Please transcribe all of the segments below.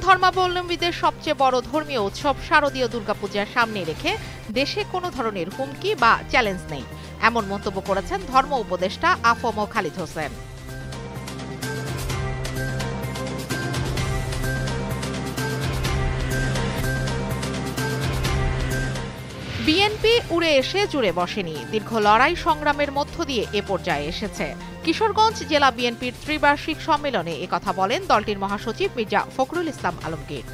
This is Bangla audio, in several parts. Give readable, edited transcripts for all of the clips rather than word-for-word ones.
ধর্মাবলম্বীদের সবচেয়ে বড় ধর্মীয় উৎসব শারদীয় দুর্গাপূজার সামনে রেখে দেশে কোনো ধরনের হুমকি বা চ্যালেঞ্জ নেই, এমন মন্তব্য করেছেন ধর্ম উপদেষ্টা আফম খালিদ হোসেন। বিএনপি উড়ে এসে জুড়ে বসেনি, দীর্ঘ লড়াই সংগ্রামের মধ্য দিয়ে এ পর্যায়ে এসেছে। কিশোরগঞ্জ জেলা বিএনপির ত্রিবার্ষিক সম্মেলনে একথা বলেন দলটির মহাসচিব মির্জা ফখরুল ইসলাম আলমগীর।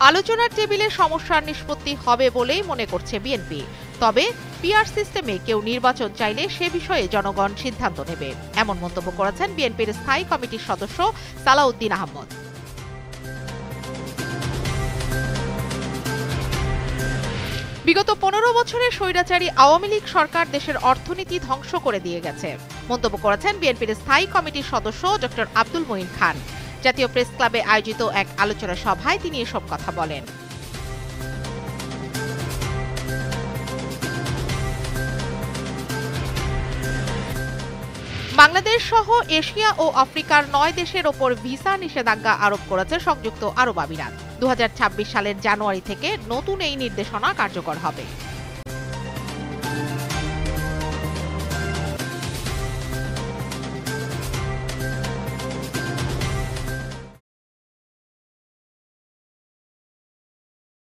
আলোচনার টেবিলে সমস্যার নিষ্পত্তি হবে বলেই মনে করছে বিএনপি। তবে পিআর সিস্টেমে কেউ নির্বাচন চাইলে সে বিষয়ে জনগণ সিদ্ধান্ত নেবে, এমন মন্তব্য করেছেন বিএনপির স্থায়ী কমিটির সদস্য সালাউদ্দিন আহমদ। বিগত ১৫ বছরের স্বৈরাচারী আওয়ামী লীগ সরকার দেশের অর্থনীতি ধ্বংস করে দিয়ে গেছে, মন্তব্য করেছেন বিএনপির স্থায়ী কমিটির সদস্য ডক্টর আব্দুল মঈন খান। জাতীয় প্রেস ক্লাবে আয়োজিত এক আলোচনা সভায় তিনি এসব কথা বলেন। বাংলাদেশ সহ এশিয়া ও আফ্রিকার ৯ দেশের ওপর ভিসা নিষেধাজ্ঞা আরোপ করেছে সংযুক্ত আরব আমিরাত। ২০২৬ সালের জানুয়ারি থেকে নতুন এই নির্দেশনা কার্যকর হবে।